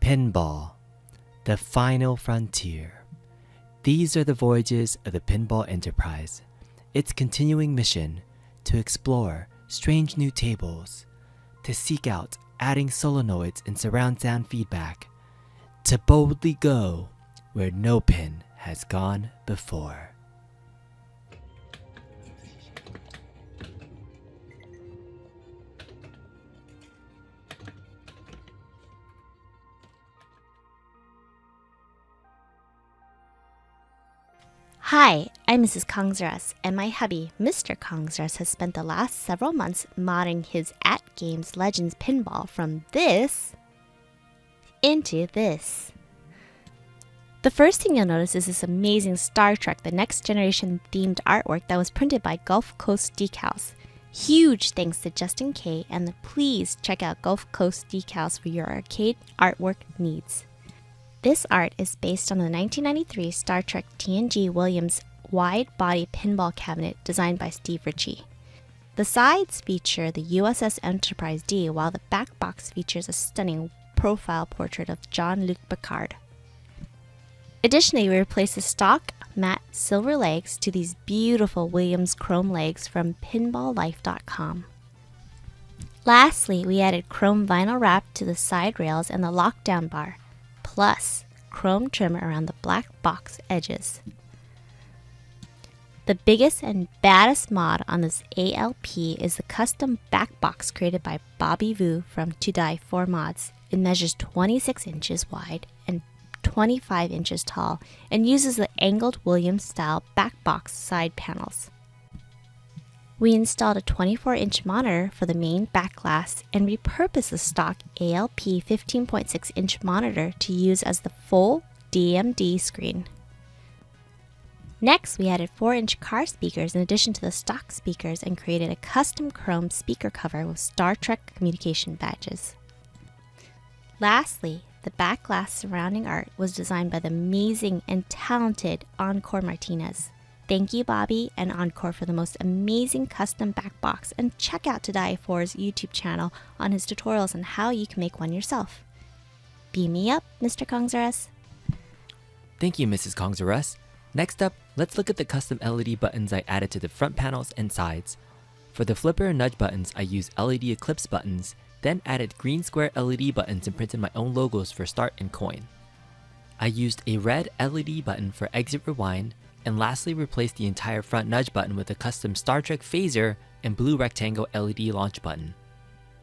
Pinball, the final frontier. These are the voyages of the Pinball Enterprise, its continuing mission to explore strange new tables, to seek out adding solenoids and surround sound feedback, to boldly go where no pin has gone before. Hi, I'm Mrs. Kongzaras, and my hubby, Mr. Kongzaras, has spent the last several months modding his AtGames Legends pinball from this into this. The first thing you'll notice is this amazing Star Trek The Next Generation themed artwork that was printed by Gulf Coast Decals. Huge thanks to Justin K, and please check out Gulf Coast Decals for your arcade artwork needs. This art is based on the 1993 Star Trek TNG Williams wide-body pinball cabinet designed by Steve Ritchie. The sides feature the USS Enterprise D, while the back box features a stunning profile portrait of Jean-Luc Picard. Additionally, we replaced the stock matte silver legs to these beautiful Williams chrome legs from pinballlife.com. Lastly, we added chrome vinyl wrap to the side rails and the lockdown bar, plus chrome trim around the black box edges. The biggest and baddest mod on this ALP is the custom back box created by Bobby Vu from To Die For Mods. It measures 26 inches wide and 25 inches tall and uses the angled Williams style back box side panels. We installed a 24-inch monitor for the main back glass and repurposed the stock ALP 15.6-inch monitor to use as the full DMD screen. Next, we added 4-inch car speakers in addition to the stock speakers and created a custom chrome speaker cover with Star Trek communication badges. Lastly, the back glass surrounding art was designed by the amazing and talented Oncore Martinez. Thank you, Bobby and Oncore, for the most amazing custom back box, and check out To Die For's YouTube channel on his tutorials on how you can make one yourself. Beam me up, Mr. Kongzaras. Thank you, Mrs. Kongzaras. Next up, let's look at the custom LED buttons I added to the front panels and sides. For the flipper and nudge buttons, I used LED eclipse buttons, then added green square LED buttons and printed my own logos for start and coin. I used a red LED button for exit rewind, and lastly replaced the entire front nudge button with a custom Star Trek phaser and blue rectangle LED launch button.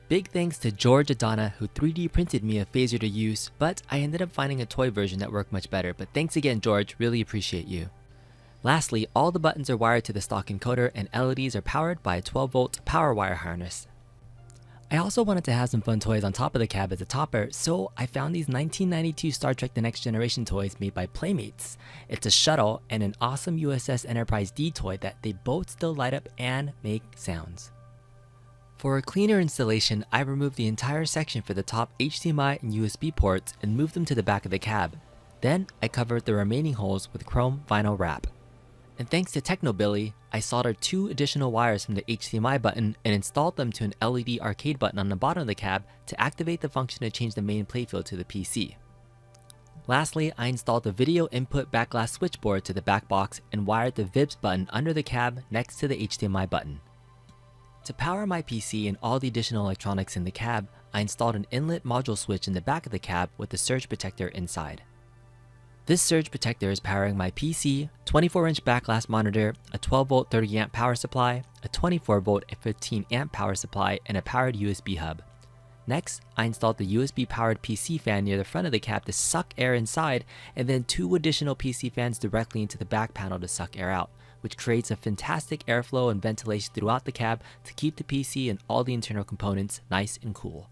Big thanks to George Addona, who 3D printed me a phaser to use, but I ended up finding a toy version that worked much better, but thanks again, George, really appreciate you. Lastly, all the buttons are wired to the stock encoder and LEDs are powered by a 12-volt power wire harness. I also wanted to have some fun toys on top of the cab as a topper, so I found these 1992 Star Trek The Next Generation toys made by Playmates. It's a shuttle and an awesome USS Enterprise D toy that they both still light up and make sounds. For a cleaner installation, I removed the entire section for the top HDMI and USB ports and moved them to the back of the cab. Then I covered the remaining holes with chrome vinyl wrap. And thanks to TechoBilly, I soldered 2 additional wires from the HDMI button and installed them to an LED arcade button on the bottom of the cab to activate the function to change the main playfield to the PC. Lastly, I installed the video input backglass switchboard to the back box and wired the VIBs button under the cab next to the HDMI button. To power my PC and all the additional electronics in the cab, I installed an inlet module switch in the back of the cab with the surge protector inside. This surge protector is powering my PC, 24-inch backglass monitor, a 12-volt 30-amp power supply, a 24-volt 15-amp power supply, and a powered USB hub. Next, I installed the USB-powered PC fan near the front of the cab to suck air inside, and then 2 additional PC fans directly into the back panel to suck air out, which creates a fantastic airflow and ventilation throughout the cab to keep the PC and all the internal components nice and cool.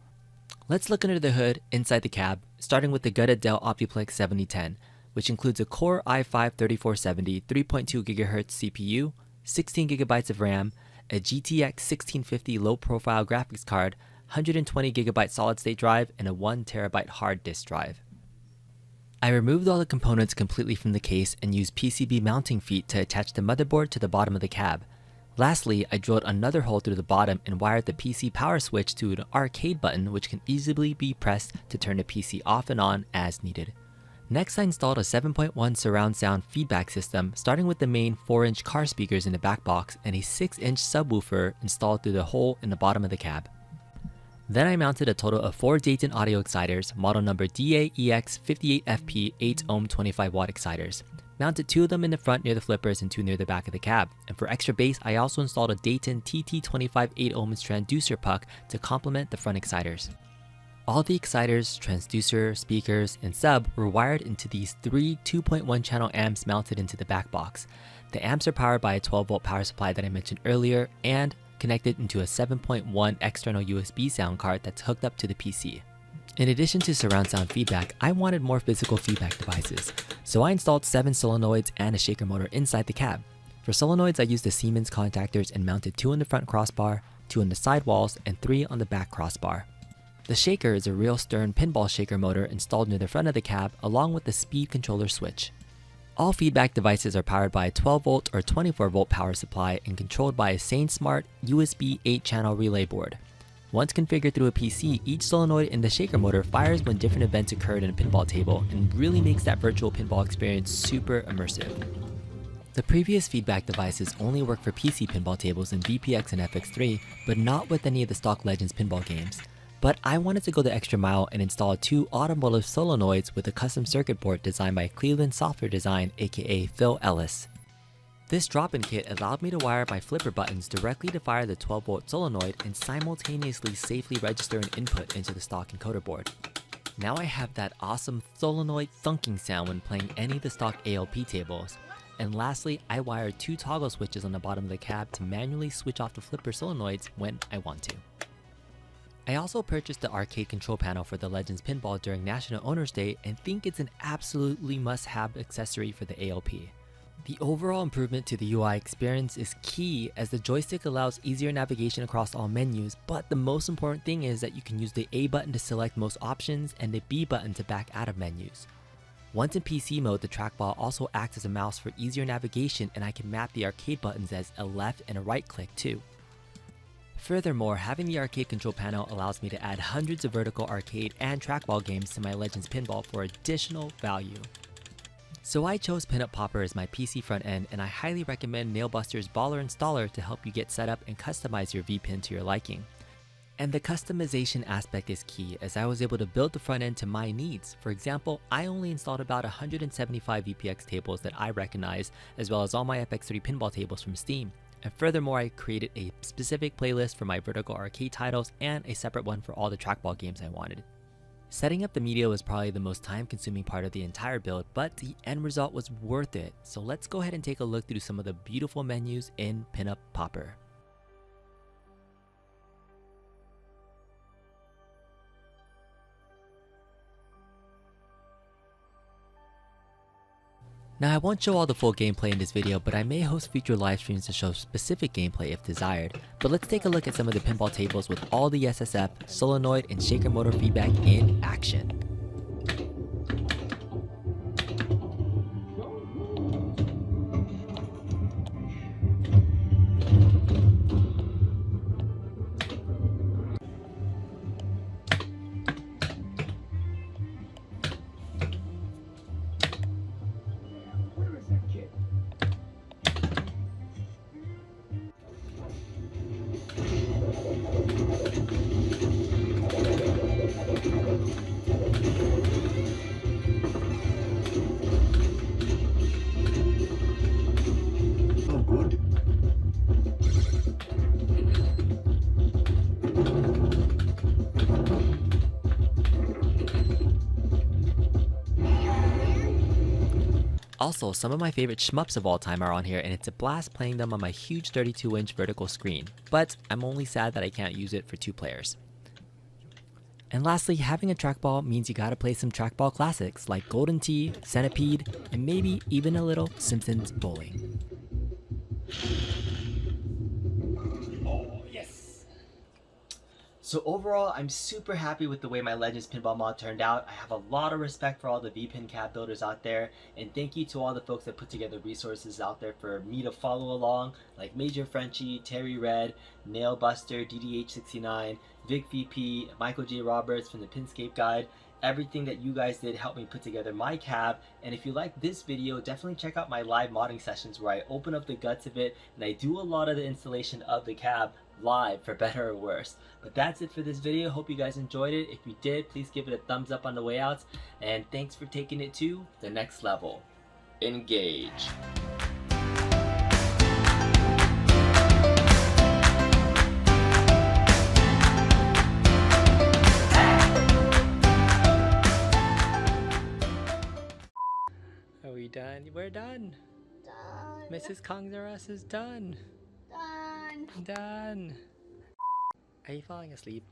Let's look under the hood inside the cab, starting with the gutted Dell Optiplex 7010. Which includes a Core i5-3470 3.2 GHz CPU, 16 GB of RAM, a GTX 1650 low-profile graphics card, 120 GB solid-state drive, and a 1 TB hard disk drive. I removed all the components completely from the case and used PCB mounting feet to attach the motherboard to the bottom of the cab. Lastly, I drilled another hole through the bottom and wired the PC power switch to an arcade button which can easily be pressed to turn the PC off and on as needed. Next, I installed a 7.1 surround sound feedback system, starting with the main 4-inch car speakers in the back box and a 6-inch subwoofer installed through the hole in the bottom of the cab. Then I mounted a total of 4 Dayton audio exciters, model number DAEX58FP 8-ohm 25-watt exciters. Mounted 2 of them in the front near the flippers and 2 near the back of the cab. And for extra bass, I also installed a Dayton TT25 8-ohm transducer puck to complement the front exciters. All the exciters, transducer, speakers, and sub were wired into these 3 2.1 channel amps mounted into the back box. The amps are powered by a 12-volt power supply that I mentioned earlier and connected into a 7.1 external USB sound card that's hooked up to the PC. In addition to surround sound feedback, I wanted more physical feedback devices, so I installed 7 solenoids and a shaker motor inside the cab. For solenoids, I used the Siemens contactors and mounted 2 on the front crossbar, 2 on the side walls, and 3 on the back crossbar. The shaker is a real stern pinball shaker motor installed near the front of the cab along with the speed controller switch. All feedback devices are powered by a 12-volt or 24-volt power supply and controlled by a SaneSmart USB 8-channel relay board. Once configured through a PC, each solenoid in the shaker motor fires when different events occurred in a pinball table and really makes that virtual pinball experience super immersive. The previous feedback devices only work for PC pinball tables in VPX and FX3, but not with any of the stock Legends pinball games. But I wanted to go the extra mile and install 2 automotive solenoids with a custom circuit board designed by Cleveland Software Design, aka Phil Ellis. This drop-in kit allowed me to wire my flipper buttons directly to fire the 12-volt solenoid and simultaneously safely register an input into the stock encoder board. Now I have that awesome solenoid thunking sound when playing any of the stock ALP tables. And lastly, I wired 2 toggle switches on the bottom of the cab to manually switch off the flipper solenoids when I want to. I also purchased the arcade control panel for the Legends Pinball during National Owners Day and think it's an absolutely must-have accessory for the ALP. The overall improvement to the UI experience is key as the joystick allows easier navigation across all menus, but the most important thing is that you can use the A button to select most options and the B button to back out of menus. Once in PC mode, the trackball also acts as a mouse for easier navigation and I can map the arcade buttons as a left and a right click too. Furthermore, having the arcade control panel allows me to add hundreds of vertical arcade and trackball games to my Legends Pinball for additional value. So I chose Pinup Popper as my PC front end, and I highly recommend Nailbuster's Baller Installer to help you get set up and customize your Vpin to your liking. And the customization aspect is key, as I was able to build the front end to my needs. For example, I only installed about 175 VPX tables that I recognize, as well as all my FX3 pinball tables from Steam. And furthermore, I created a specific playlist for my vertical arcade titles and a separate one for all the trackball games I wanted. Setting up the media was probably the most time-consuming part of the entire build, but the end result was worth it. So let's go ahead and take a look through some of the beautiful menus in Pinup Popper. Now I won't show all the full gameplay in this video, but I may host future live streams to show specific gameplay if desired. But let's take a look at some of the pinball tables with all the SSF, solenoid, and shaker motor feedback in action. Also, some of my favorite shmups of all time are on here, and it's a blast playing them on my huge 32-inch vertical screen, but I'm only sad that I can't use it for 2 players. And lastly, having a trackball means you gotta play some trackball classics like Golden Tee, Centipede, and maybe even a little Simpsons bowling. So overall, I'm super happy with the way my Legends pinball mod turned out. I have a lot of respect for all the Vpin cab builders out there, and thank you to all the folks that put together resources out there for me to follow along, like Major Frenchy, Terry Red, Nailbuster, DDH69, Vic-VP, Michael J. Roberts from the Pinscape Guide. Everything that you guys did helped me put together my cab, and if you like this video, definitely check out my live modding sessions where I open up the guts of it and I do a lot of the installation of the cab live, for better or worse. But that's it for this video. Hope you guys enjoyed it. If you did, please give it a thumbs up on the way out, and thanks for taking it to the next level. Engage. Are we done? We're done. Done. Mrs. Kongzaras is done. Done. Done. Are you falling asleep?